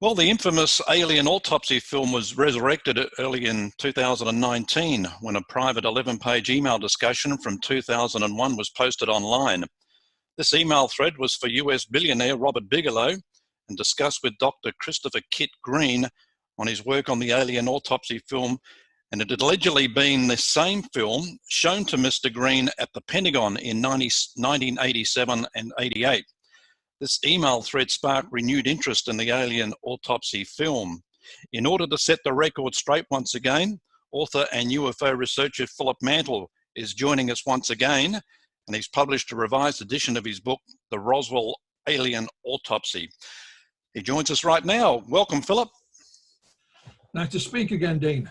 Well, the infamous Alien Autopsy film was resurrected early in 2019 when a private 11-page email discussion from 2001 was posted online. This email thread was for US billionaire Robert Bigelow and discussed with Dr. Christopher Kit Green on his work on the Alien Autopsy film, and it had allegedly been the same film shown to Mr. Green at the Pentagon in 1987 and 88. This email thread sparked renewed interest in the Alien Autopsy film. In order to set the record straight once again, author and UFO researcher Philip Mantle is joining us once again, and he's published a revised edition of his book, The Roswell Alien Autopsy. He joins us right now. Welcome, Philip. Nice to speak again, Dean.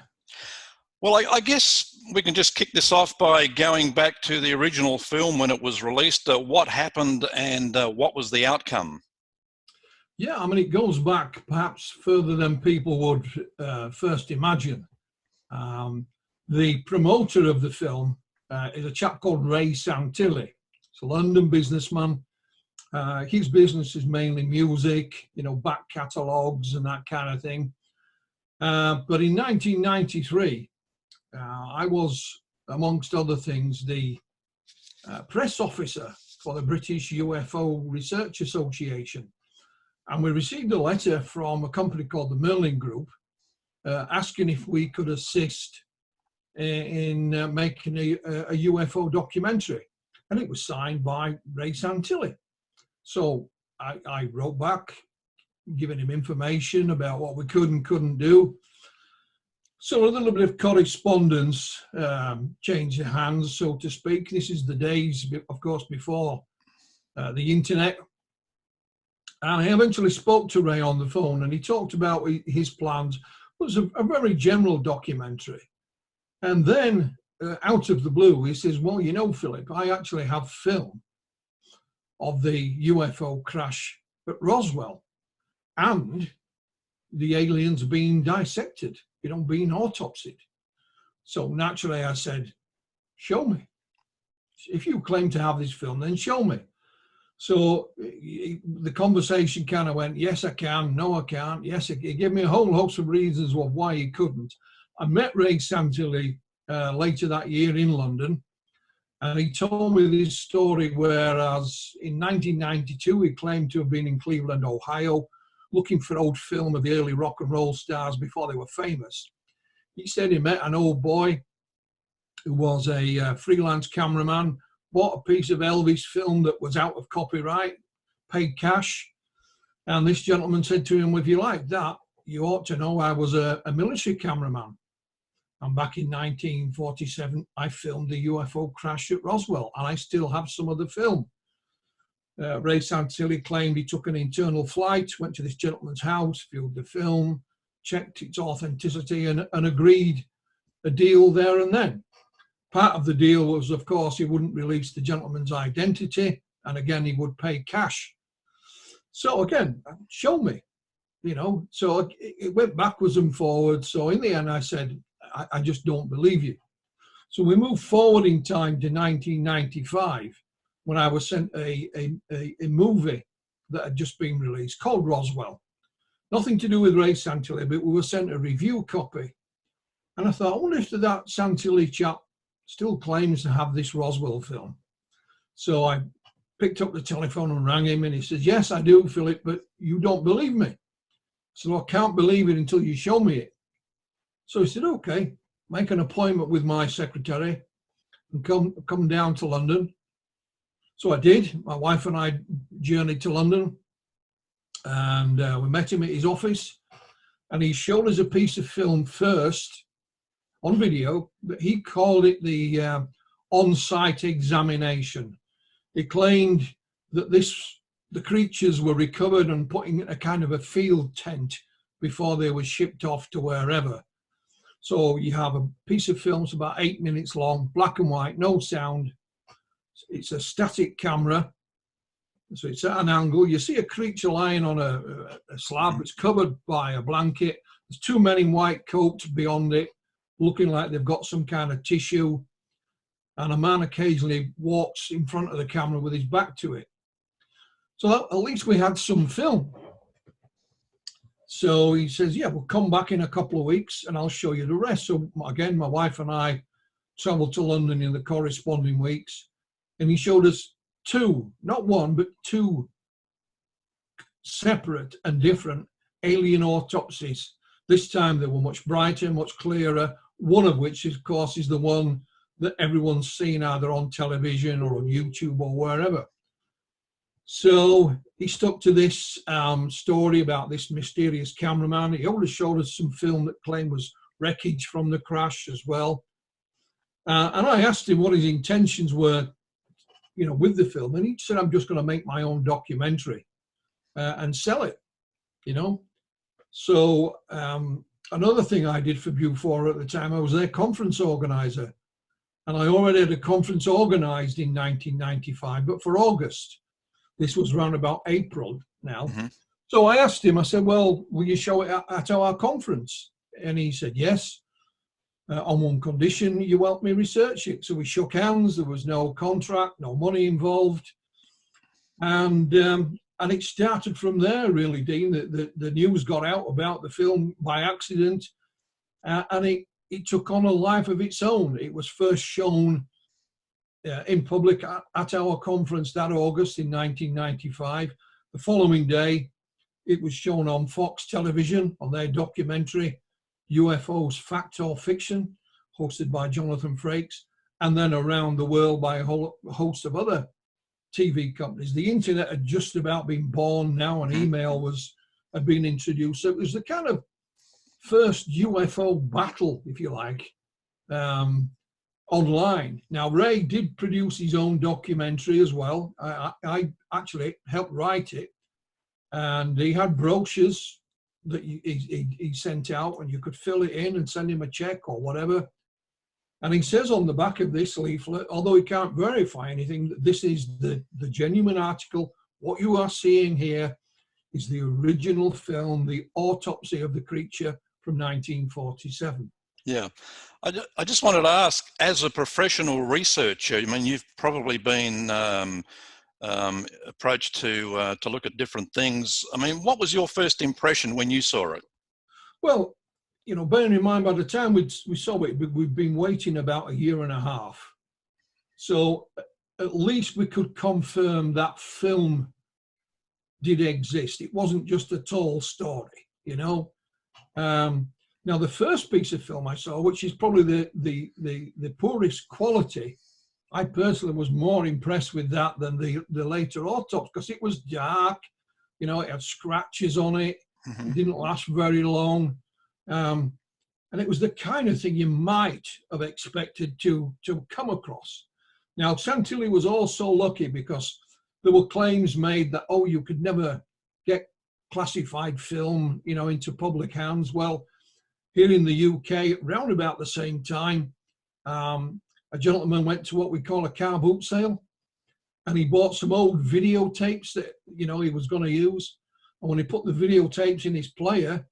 Well, I guess we can just kick this off by going back to the original film when it was released. What happened and what was the outcome? Yeah, I mean, it goes back perhaps further than people would first imagine. The promoter of the film is a chap called Ray Santilli. He's a London businessman. His business is mainly music, back catalogues and that kind of thing. But in 1993, I was, amongst other things, the press officer for the British UFO Research Association. And we received a letter from a company called the Merlin Group asking if we could assist in making a UFO documentary. And it was signed by Ray Santilli. So I wrote back, giving him information about what we could and couldn't do. So a little bit of correspondence changed hands, so to speak. This is the days, of course, before the internet. And I eventually spoke to Ray on the phone, and he talked about his plans. It was a very general documentary. And then, out of the blue, he says, well, Philip, I actually have film of the UFO crash at Roswell and the aliens being dissected, being autopsied. So naturally I said, show me. If you claim to have this film, then show me. So the conversation kind of went, yes, I can, no, I can't, yes, he gave me a whole host of reasons of why he couldn't. I met Ray Santilli later that year in London, and he told me this story, whereas in 1992 he claimed to have been in Cleveland, Ohio, looking for old film of the early rock and roll stars before they were famous. He said he met an old boy who was a freelance cameraman, bought a piece of Elvis film that was out of copyright, paid cash, and this gentleman said to him, if you like that, you ought to know I was a military cameraman. And back in 1947, I filmed the UFO crash at Roswell, and I still have some of the film. Ray Santilli claimed he took an internal flight, went to this gentleman's house, viewed the film, checked its authenticity, and agreed a deal there and then. Part of the deal was, of course, he wouldn't release the gentleman's identity, and again, he would pay cash. So again, show me, So it went backwards and forwards. So in the end, I said, I just don't believe you. So we moved forward in time to 1995, when I was sent a movie that had just been released called Roswell. Nothing to do with Ray Santilli, but we were sent a review copy. And I thought, I wonder if that Santilli chap still claims to have this Roswell film. So I picked up the telephone and rang him, and he says, yes, I do, Philip, but you don't believe me. So I can't believe it until you show me it. So he said, okay, make an appointment with my secretary and come down to London. So I did. My wife and I journeyed to London, and we met him at his office, and he showed us a piece of film first on video, but he called it the on-site examination. He claimed that the creatures were recovered and put in a kind of a field tent before they were shipped off to wherever. So you have a piece of film, it's about 8 minutes long, black and white, no sound. It's a static camera, so it's at an angle. You see a creature lying on a slab. It's covered by a blanket. There's two men in white coats beyond it, looking like they've got some kind of tissue. And a man occasionally walks in front of the camera with his back to it. So at least we had some film. So he says, yeah, we'll come back in a couple of weeks and I'll show you the rest. So again, my wife and I traveled to London in the corresponding weeks, and he showed us two, not one, but two separate and different alien autopsies. This time they were much brighter, much clearer, one of which, of course, is the one that everyone's seen either on television or on YouTube or wherever. So he stuck to this story about this mysterious cameraman. He always showed us some film that claimed was wreckage from the crash as well. And I asked him what his intentions were, you know, with the film. And he said, I'm just going to make my own documentary and sell it, you know. So another thing I did for Buford at the time, I was their conference organizer. And I already had a conference organized in 1995, but for August. This was around about April now. Mm-hmm. So I asked him, I said, well, will you show it at our conference? And he said, yes, on one condition, you help me research it. So we shook hands. There was no contract, no money involved. And it started from there, really, Dean. The news got out about the film by accident, and it took on a life of its own. It was first shown in public at our conference that August in 1995. The following day, it was shown on Fox television on their documentary, UFOs, Fact or Fiction, hosted by Jonathan Frakes, and then around the world by a whole host of other TV companies. The internet had just about been born now, and email had been introduced. So it was the kind of first UFO battle, if you like, online. Now, Ray did produce his own documentary as well. I actually helped write it, and he had brochures that he sent out, and you could fill it in and send him a check or whatever. And he says on the back of this leaflet, although he can't verify anything, that this is the genuine article. What you are seeing here is the original film, The Autopsy of the Creature from 1947. Yeah. I just wanted to ask, as a professional researcher, I mean, you've probably been approached to look at different things. I mean, what was your first impression when you saw it? Well, you know, bearing in mind by the time we saw it, we've been waiting about a year and a half. So at least we could confirm that film did exist. It wasn't just a tall story, you know. Now, the first piece of film I saw, which is probably the poorest quality, I personally was more impressed with that than the later autopsy, because it was dark, you know, it had scratches on it, mm-hmm. It didn't last very long, and it was the kind of thing you might have expected to come across. Now, Santilli was also lucky because there were claims made that, oh, you could never get classified film, you know, into public hands. Well, here in the UK, around about the same time, a gentleman went to what we call a car boot sale, and he bought some old videotapes that, you know, he was going to use. And when he put the videotapes in his player,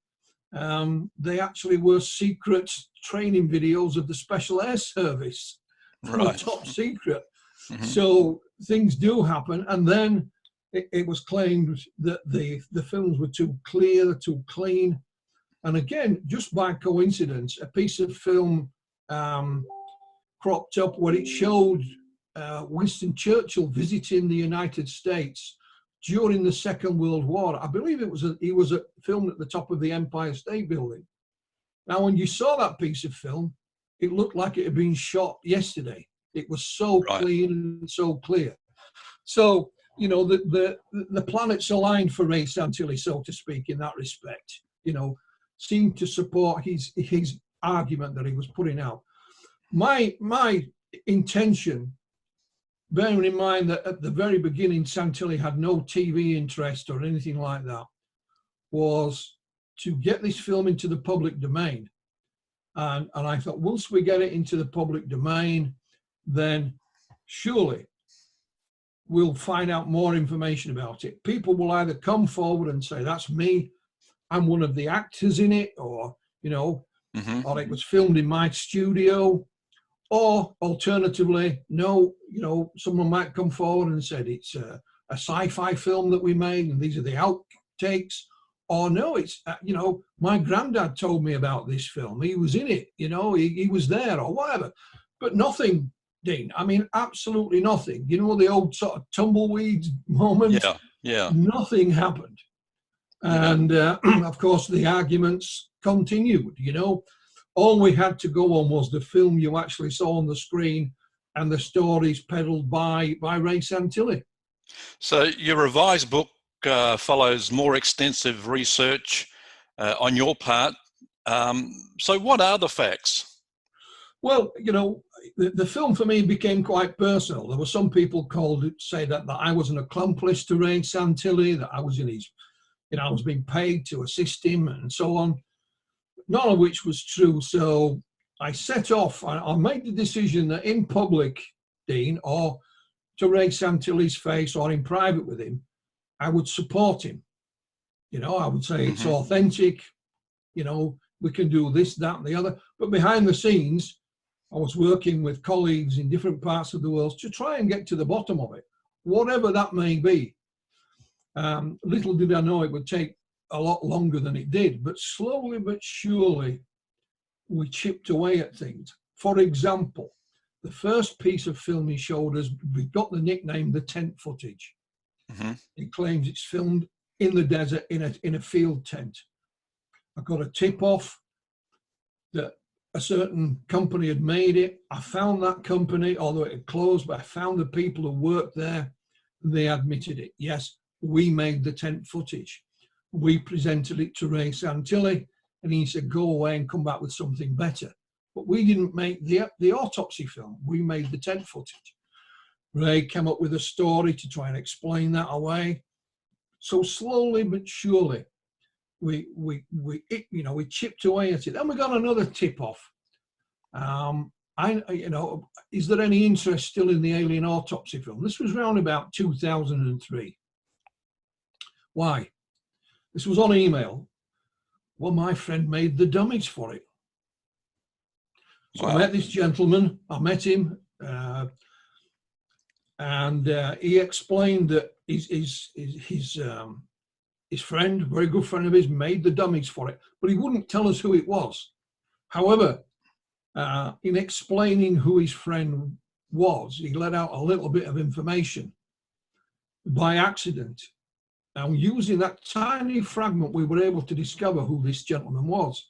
they actually were secret training videos of the Special Air Service, right. Top secret. Mm-hmm. So things do happen. And then it was claimed that the films were too clear, too clean. And again, just by coincidence, a piece of film cropped up where it showed Winston Churchill visiting the United States during the Second World War. I believe he was filmed at the top of the Empire State Building. Now, when you saw that piece of film, it looked like it had been shot yesterday. It was so right. Clean and so clear. So, you know, the planets aligned for Ray Santilli, so to speak, in that respect, you know, seemed to support his argument that he was putting out. My intention, bearing in mind that at the very beginning Santilli had no TV interest or anything like that, was to get this film into the public domain. And I thought, once we get it into the public domain, then surely we'll find out more information about it. People will either come forward and say, that's me, I'm one of the actors in it, or, you know, mm-hmm. or it was filmed in my studio, or alternatively, no, you know, someone might come forward and said it's a sci-fi film that we made, and these are the outtakes, or no, it's, you know, my granddad told me about this film. He was in it, you know, he was there or whatever. But nothing, Dean. I mean, absolutely nothing. You know, the old sort of tumbleweed moment? Yeah, yeah. Nothing happened. And of course, the arguments continued, you know. All we had to go on was the film you actually saw on the screen and the stories peddled by Ray Santilli. So your revised book follows more extensive research on your part. So what are the facts? Well, you know, the film for me became quite personal. There were some people say that I was an accomplice to Ray Santilli, that I was in his, you know, I was being paid to assist him and so on. None of which was true. So I set off, I made the decision that in public, Dean, or to Ray Santilli's face or in private with him, I would support him. You know, I would say it's authentic, you know, we can do this, that, and the other. But behind the scenes, I was working with colleagues in different parts of the world to try and get to the bottom of it, whatever that may be. Little did I know it would take a lot longer than it did, but slowly but surely we chipped away at things. For example, the first piece of film he showed us, we got the nickname the tent footage. He claims it's filmed in the desert in a field tent. I got a tip off that a certain company had made it. I found that company, although it had closed, but I found the people who worked there, and they admitted it. Yes, we made the tent footage. We presented it to Ray Santilli, and he said, go away and come back with something better. But we didn't make the autopsy film. We made the tent footage. Ray came up with a story to try and explain that away. So slowly but surely, we chipped away at it. Then we got another tip off. You know, is there any interest still in the alien autopsy film? This was around about 2003. Why? This was on email. Well, my friend made the dummies for it. So I met this gentleman. I met him, and he explained that his friend, very good friend of his, made the dummies for it, but he wouldn't tell us who it was. However, in explaining who his friend was, he let out a little bit of information by accident. And using that tiny fragment, we were able to discover who this gentleman was.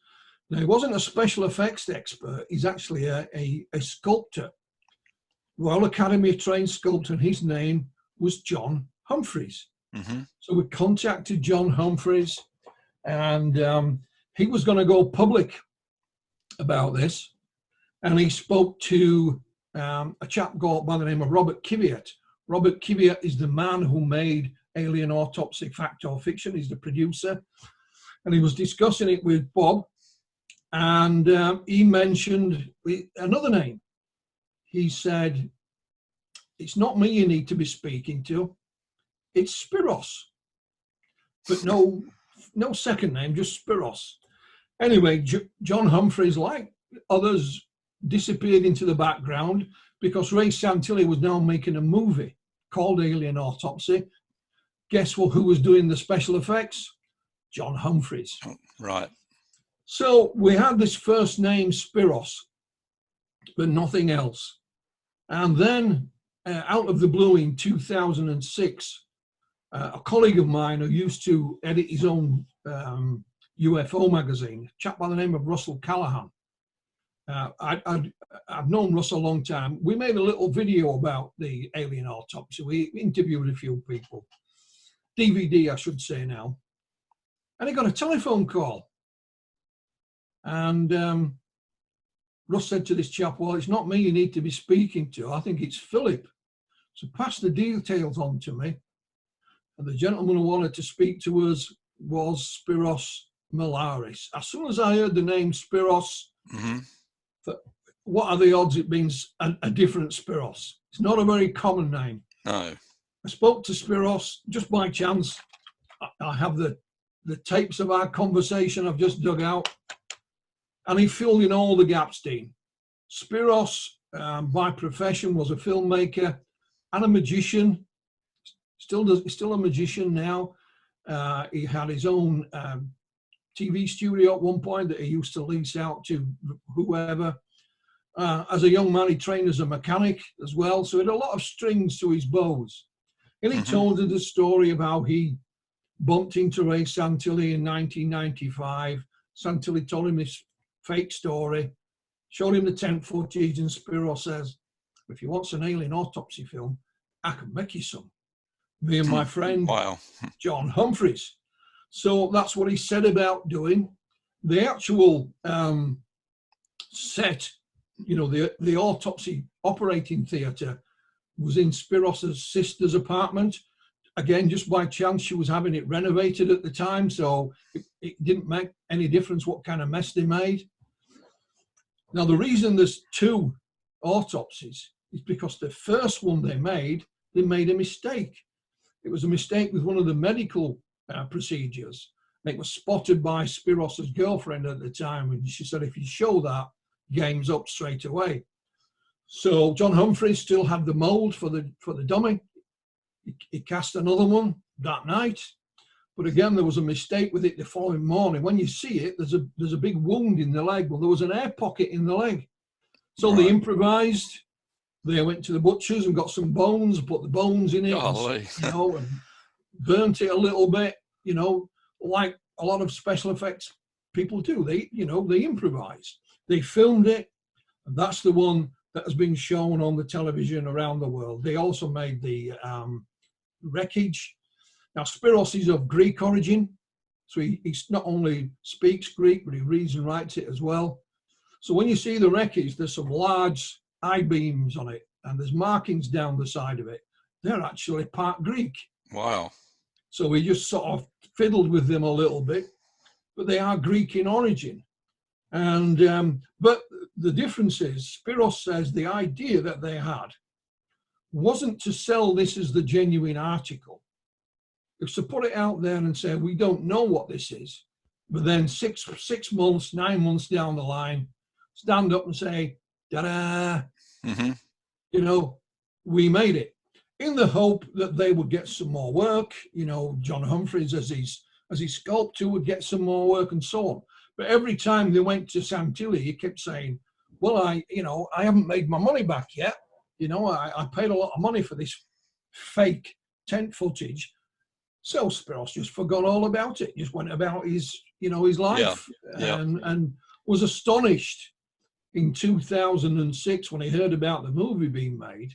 Now, he wasn't a special effects expert. He's actually a sculptor, Royal Academy trained sculptor, and his name was John Humphreys. So we contacted John Humphreys, and he was going to go public about this. And he spoke to a chap by the name of Robert Kiviat. Robert Kiviat is the man who made Alien Autopsy, Fact or Fiction. He's the producer. And he was discussing it with Bob, and he mentioned another name. He said, it's not me you need to be speaking to, it's Spiros. But no second name, just Spiros. Anyway, John Humphreys, like others, disappeared into the background because Ray Santilli was now making a movie called Alien Autopsy. Guess who was doing the special effects? John Humphreys. Right. So we had this first name, Spiros, but nothing else. And then out of the blue in 2006, a colleague of mine who used to edit his own UFO magazine, a chap by the name of Russell Callahan. I've known Russ a long time. We made a little video about the alien autopsy. We interviewed a few people. DVD, I should say now. And he got a telephone call. And Russ said to this chap, well, it's not me you need to be speaking to. I think it's Philip. So pass the details on to me. And the gentleman who wanted to speak to us was Spiros Malaris. As soon as I heard the name Spiros, what are the odds it means a different Spiros? It's not a very common name. No. I spoke to Spiros just by chance. I have the tapes of our conversation I've just dug out. And he filled in all the gaps, Dean. Spiros, by profession, was a filmmaker and a magician. Still a magician now. He had his own TV studio at one point that he used to lease out to whoever. As a young man, he trained as a mechanic as well, so he had a lot of strings to his bows. And he told us the story of how he bumped into Ray Santilli in 1995. Santilli told him this fake story, showed him the tent footage, and Spiro says, if you want an alien autopsy film, I can make you some. Me and my friend, John Humphreys. So that's what he said about doing. The actual set, you know, the autopsy operating theatre was in Spiros's sister's apartment. Again, just by chance, she was having it renovated at the time, so it didn't make any difference what kind of mess they made. Now, the reason there's two autopsies is because the first one they made a mistake. It was a mistake with one of the medical procedures. And it was spotted by Spiros's girlfriend at the time, and she said, if you show that, game's up straight away. So John Humphreys still had the mold for the dummy. He cast another one that night, but again there was a mistake with it the following morning. When you see it, there's a big wound in the leg. Well, there was an air pocket in the leg, so they improvised. They went to the butchers and got some bones, put the bones in it, and burnt it a little bit. You know, like a lot of special effects people do. They improvise. They filmed it, and that's the one that has been shown on the television around the world. They also made the wreckage. Now, Spiros is of Greek origin, so he not only speaks Greek, but he reads and writes it as well. So when you see the wreckage, there's some large I-beams on it, and there's markings down the side of it. They're actually part Greek. Wow. So we just sort of fiddled with them a little bit, but they are Greek in origin. And but the difference is, Spiros says the idea that they had wasn't to sell this as the genuine article. It was to put it out there and say, we don't know what this is. But then 6 months, 9 months down the line, stand up and say, ta-da, you know, we made it. In the hope that they would get some more work, you know, John Humphreys as his sculptor would get some more work and so on. But every time they went to Santilli, he kept saying, well, I haven't made my money back yet. You know, I paid a lot of money for this fake tent footage. So Spiros just forgot all about it, just went about his life, and was astonished in 2006 when he heard about the movie being made,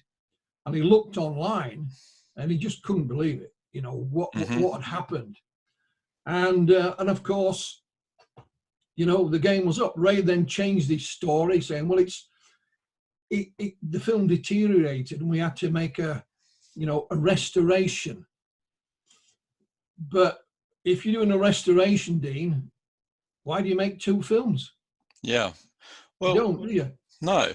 and he looked online and he just couldn't believe it, you know, what had happened. And of course, you know, the game was up. Ray then changed his story, saying, well, the film deteriorated and we had to make a restoration. But if you're doing a restoration, Dean, why do you make 2 films? Yeah. Well, you don't, do you? No.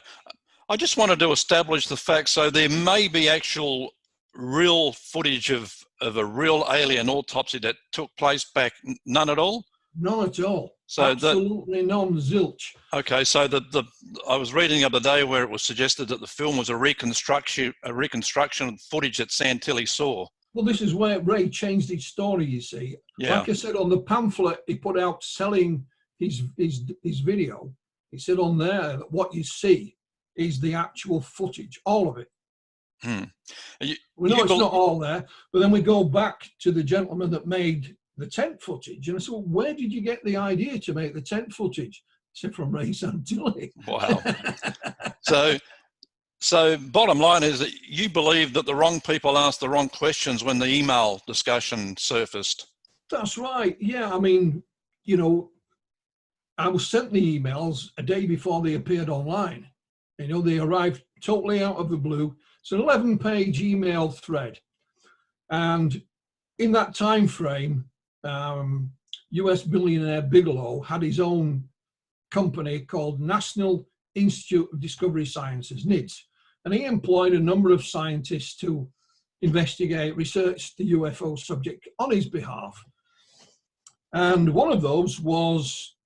I just wanted to establish the fact, so there may be actual real footage of a real alien autopsy that took place back, none at all? None at all. So absolutely none, zilch. Okay, so I was reading the other day where it was suggested that the film was a reconstruction of footage that Santilli saw. Well, this is where Ray changed his story, you see. Yeah. Like I said, on the pamphlet he put out selling his video, he said on there that what you see is the actual footage, all of it. We know it's not all there, but then we go back to the gentleman that made the tent footage, and I said, well, where did you get the idea to make the tent footage? He said, from Ray Santilli. Wow. So bottom line is that you believe that the wrong people asked the wrong questions when the email discussion surfaced. That's right. Yeah, I mean, you know, I was sent the emails a day before they appeared online. You know, they arrived totally out of the blue. It's an 11-page email thread. And in that time frame, US billionaire Bigelow had his own company called National Institute of Discovery Sciences, NIDS. And he employed a number of scientists to research the UFO subject on his behalf. And one of those was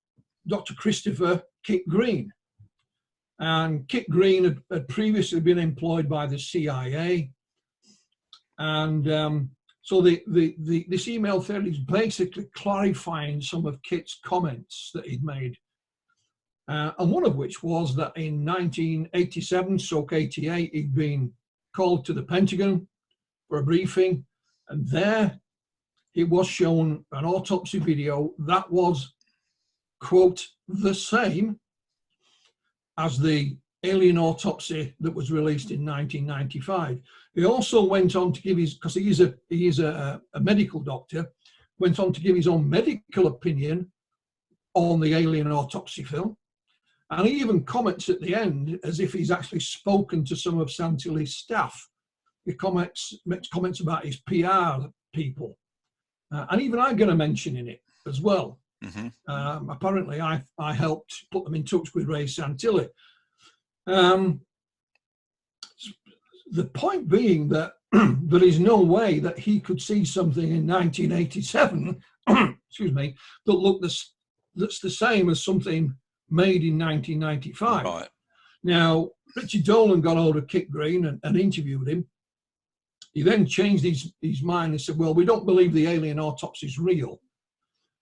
Dr. Christopher Kit Green. And Kit Green had previously been employed by the CIA. And So this email thread is basically clarifying some of Kit's comments that he'd made. And one of which was that in 1987, stroke 88, he'd been called to the Pentagon for a briefing, and there he was shown an autopsy video that was, quote, the same as the alien autopsy that was released in 1995. He also went on to give his, because he is a medical doctor, went on to give his own medical opinion on the alien autopsy film. And he even comments at the end as if he's actually spoken to some of Santilli's staff. He makes comments about his PR people. And even I'm going to mention in it as well. Mm-hmm. Apparently, I helped put them in touch with Ray Santilli. The point being that there is no way that he could see something in 1987, excuse me, that's the same as something made in 1995. Right. Now, Richard Dolan got hold of Kit Green and interviewed him. He then changed his mind and said, well, we don't believe the alien autopsy is real.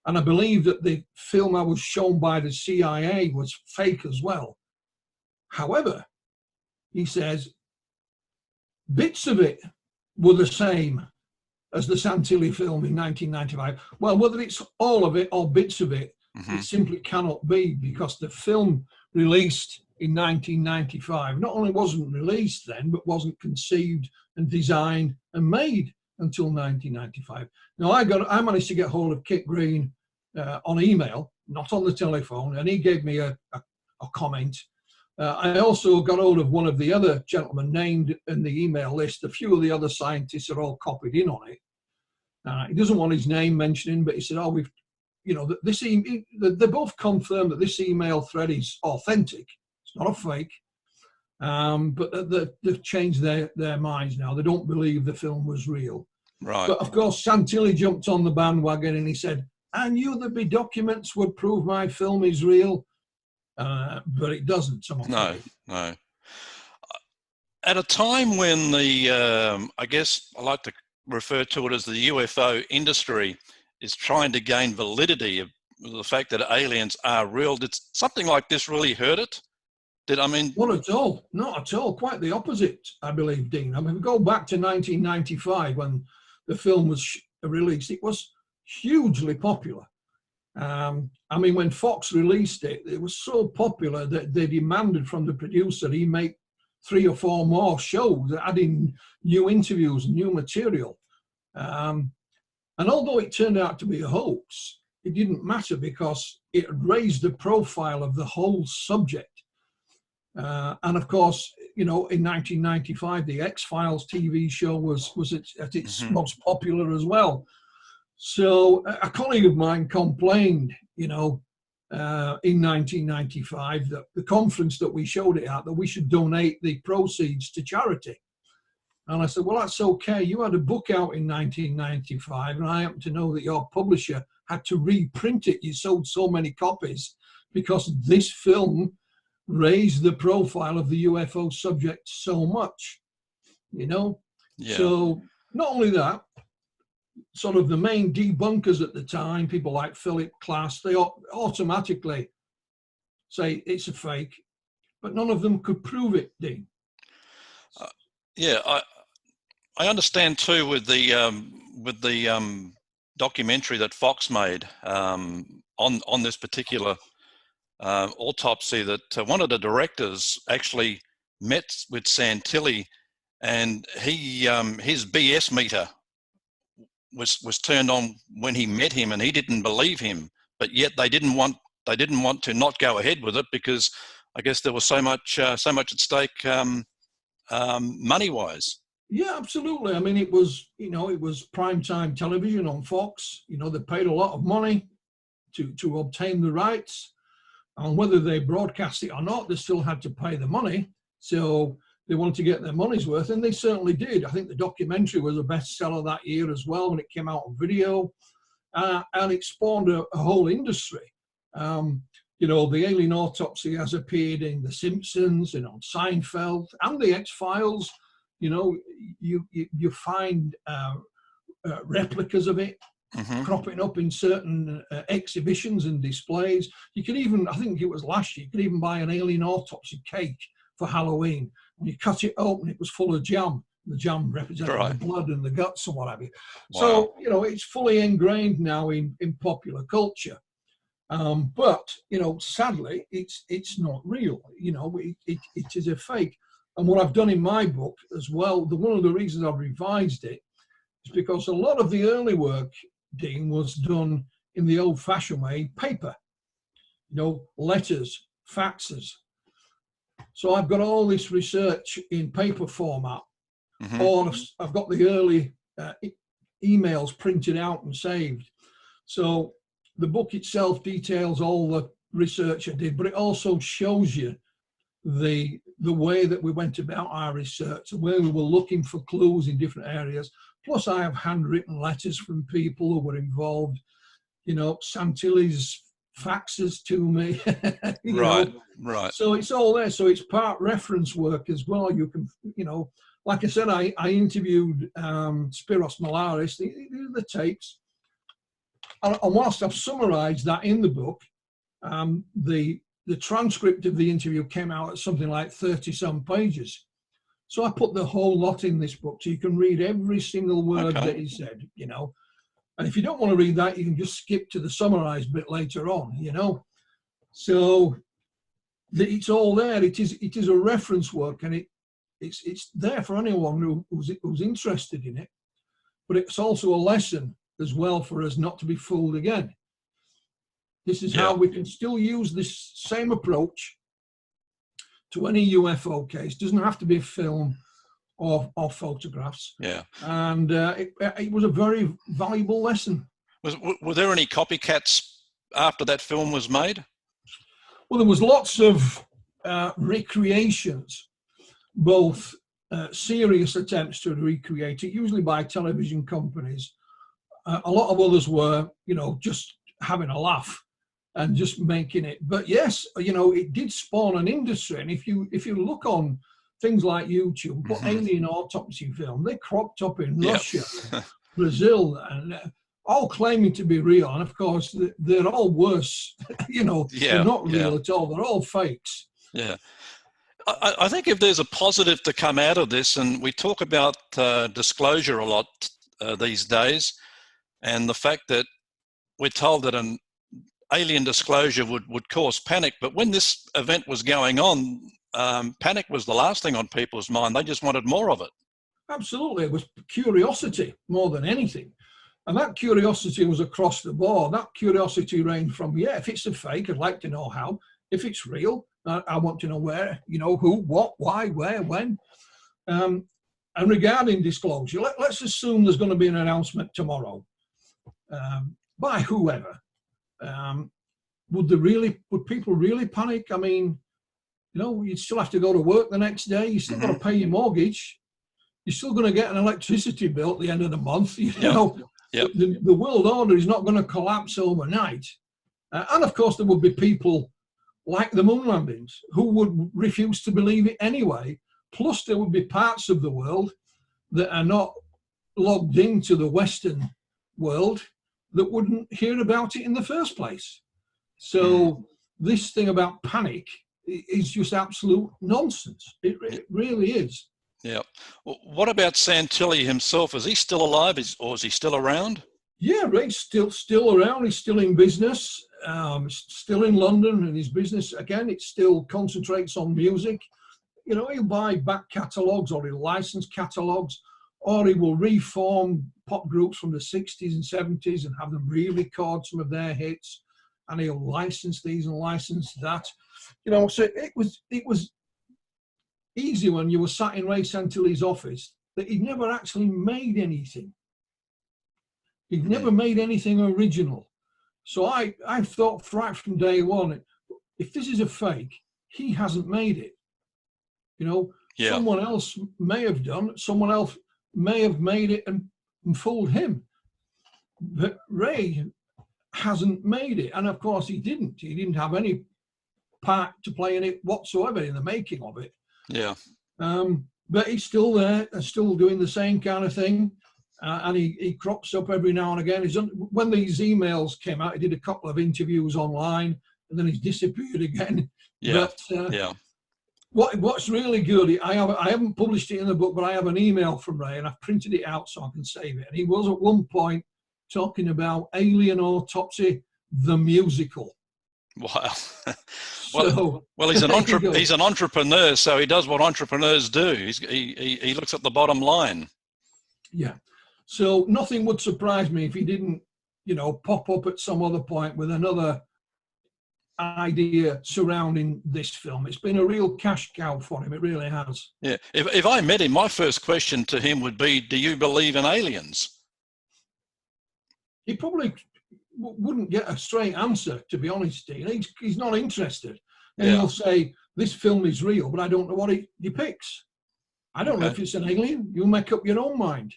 And I believe that the film I was shown by the CIA was fake as well. However, he says, bits of it were the same as the Santilli film in 1995. Well, whether it's all of it or bits of it, mm-hmm. It simply cannot be, because the film released in 1995 not only wasn't released then, but wasn't conceived and designed and made until 1995. Now, I managed to get hold of Kit Green on email, not on the telephone, and he gave me a comment. I also got hold of one of the other gentlemen named in the email list. A few of the other scientists are all copied in on it. He doesn't want his name mentioning, but he said, "Oh, they both confirmed that this email thread is authentic. It's not a fake." But they've changed their minds now. They don't believe the film was real. Right. But of course, Santilli jumped on the bandwagon and he said, "I knew there'd be documents would prove my film is real." But it doesn't. No. At a time when I guess I like to refer to it as the UFO industry is trying to gain validity of the fact that aliens are real, did something like this really hurt it? Not at all. Not at all. Quite the opposite, I believe, Dean. I mean, go back to 1995 when the film was released. It was hugely popular. When Fox released it, it was so popular that they demanded from the producer he make 3 or 4 more shows, adding new interviews, new material. And although it turned out to be a hoax, it didn't matter because it raised the profile of the whole subject. And of course, in 1995, the X-Files TV show was at its mm-hmm. most popular as well. So a colleague of mine complained, in 1995, that the conference that we showed it at, that we should donate the proceeds to charity. And I said, well, that's okay. You had a book out in 1995, and I happen to know that your publisher had to reprint it. You sold so many copies because this film raised the profile of the UFO subject so much, Yeah. So not only that, sort of the main debunkers at the time, people like Philip Klass, they automatically say it's a fake, but none of them could prove it, Dean. I understand too with the documentary that Fox made on this particular autopsy, that one of the directors actually met with Santilli, and his BS meter was turned on when he met him, and he didn't believe him. But yet they didn't want to not go ahead with it because I guess there was so much at stake money wise. Yeah, absolutely. I mean, it was primetime television on Fox. They paid a lot of money to obtain the rights, and whether they broadcast it or not, they still had to pay the money. So they wanted to get their money's worth, and they certainly did. I think the documentary was a bestseller that year as well when it came out on video, and it spawned a whole industry. The alien autopsy has appeared in The Simpsons and on Seinfeld and the X-Files. You find replicas of it cropping up in certain exhibitions and displays. You could even, I think it was last year, you could even buy an alien autopsy cake for Halloween. When you cut it open, it was full of jam. The jam represented the blood and the guts and what have you. Wow. So, you know, it's fully ingrained now in popular culture. But, you know, sadly, it's not real. You know, it is a fake. And what I've done in my book as well, one of the reasons I've revised it is because a lot of the early work, Dean, was done in the old-fashioned way, paper. You know, letters, faxes. So I've got all this research in paper format, or I've got the early emails printed out and saved. So the book itself details all the research I did, but it also shows you the way that we went about our research, where we were looking for clues in different areas. Plus, I have handwritten letters from people who were involved. You know, Santilli's faxes to me. Right. So it's all there. So it's part reference work as well. You can, you know, like I said, I interviewed Spiros Malaris, the tapes. And whilst I've summarised that in the book, the transcript of the interview came out at something like 30-some pages. So I put the whole lot in this book, so you can read every single word that he said, you know. And if you don't want to read that, you can just skip to the summarised bit later on, you know. So it's all there. It is a reference work, and it's there for anyone who's interested in it. But it's also a lesson as well for us not to be fooled again. This is how we can still use this same approach to any UFO case. It doesn't have to be a film or photographs. Yeah. And it was a very valuable lesson. Were there any copycats after that film was made? Well, there was lots of recreations, both serious attempts to recreate it, usually by television companies. A lot of others were, you know, just having a laugh and just making it. But yes, you know, it did spawn an industry. And if you look on things like YouTube, put alien autopsy film, they cropped up in Russia, Brazil, and all claiming to be real. And of course, they're all worse. You know, they're not real at all. They're all fakes. Yeah. I think if there's a positive to come out of this, and we talk about disclosure a lot these days, and the fact that we're told that an alien disclosure would cause panic, but when this event was going on, panic was the last thing on people's mind. They just wanted more of it. Absolutely. It was curiosity more than anything. And that curiosity was across the board. That curiosity ranged from, if it's a fake, I'd like to know how. If it's real, I want to know where, you know, who, what, why, where, when. And regarding disclosure, let's assume there's going to be an announcement tomorrow by whoever. Would people really panic? I mean, you know, you'd still have to go to work the next day. You still got to pay your mortgage. You're still going to get an electricity bill at the end of the month. You know, the world order is not going to collapse overnight. And of course, there would be people like the moon landings who would refuse to believe it anyway. Plus, there would be parts of the world that are not logged into the Western world that wouldn't hear about it in the first place. So this thing about panic is just absolute nonsense. It really is. Yeah. Well, what about Santilli himself? Is he still alive, or is he still around? Yeah, Ray's still around. He's still in business. Still in London, and his business, again, it still concentrates on music. You know, he'll buy back catalogues, or he'll license catalogues, or he will reform pop groups from the 60s and 70s and have them re-record some of their hits, and he'll license these and license that. You know, so it was easy when you were sat in Ray Santilli's office that he'd never actually made anything. He'd never made anything original. So I thought right from day one, if this is a fake, he hasn't made it. You know, someone else may have done, someone else may have made it and fooled him. But Ray hasn't made it. And of course he didn't. He didn't have any part to play in it whatsoever in the making of it. Yeah. But he's still there and still doing the same kind of thing. and he crops up every now and again. When these emails came out, he did a couple of interviews online, and then he's disappeared again. Yeah, but yeah. What's really good, I haven't published it in the book, but I have an email from Ray, and I've printed it out so I can save it. And he was at one point talking about Alien Autopsy, the musical. Wow. So, well, he's an entrepreneur, so he does what entrepreneurs do. He looks at the bottom line. Yeah. So nothing would surprise me if he didn't, pop up at some other point with another idea surrounding this film. It's been a real cash cow for him. It really has. Yeah. If I met him, my first question to him would be, do you believe in aliens? He probably wouldn't get a straight answer, to be honest, Dean. He's not interested. And he'll say, this film is real, but I don't know what it depicts. I don't know if it's an alien. You make up your own mind.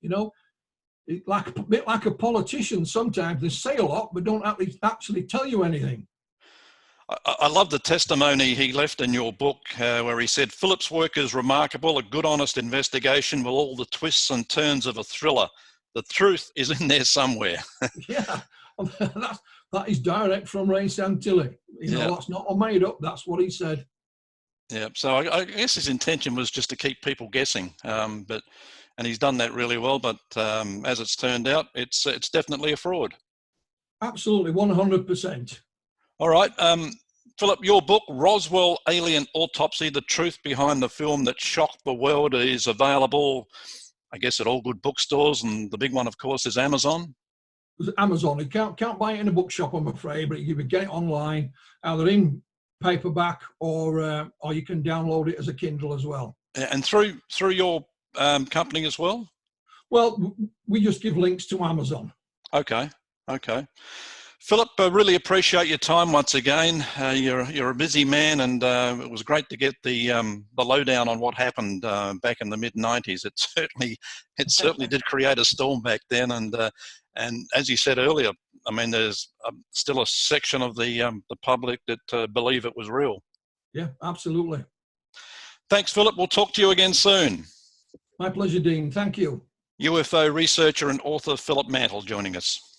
A bit like a politician sometimes. They say a lot, but don't actually tell you anything. I love the testimony he left in your book where he said, Philip's work is remarkable, a good, honest investigation with all the twists and turns of a thriller. The truth is in there somewhere. Yeah, that is direct from Ray Santilli. That's not made up. That's what he said. Yeah, so I guess his intention was just to keep people guessing, and he's done that really well. But as it's turned out, it's definitely a fraud. Absolutely, 100%. All right, Philip, your book, Roswell Alien Autopsy, The Truth Behind the Film That Shocked the World, is available, I guess, at all good bookstores, and the big one, of course, is Amazon. Amazon. You can't buy it in a bookshop, I'm afraid, but you can get it online, either in paperback or you can download it as a Kindle as well. And through your company as well? Well, we just give links to Amazon. Okay. Philip, I really appreciate your time once again. You're a busy man, and it was great to get the lowdown on what happened back in the mid-90s. It certainly did create a storm back then, and as you said earlier, I mean, there's still a section of the public that believe it was real. Yeah, absolutely. Thanks, Philip. We'll talk to you again soon. My pleasure, Dean. Thank you. UFO researcher and author Philip Mantle joining us.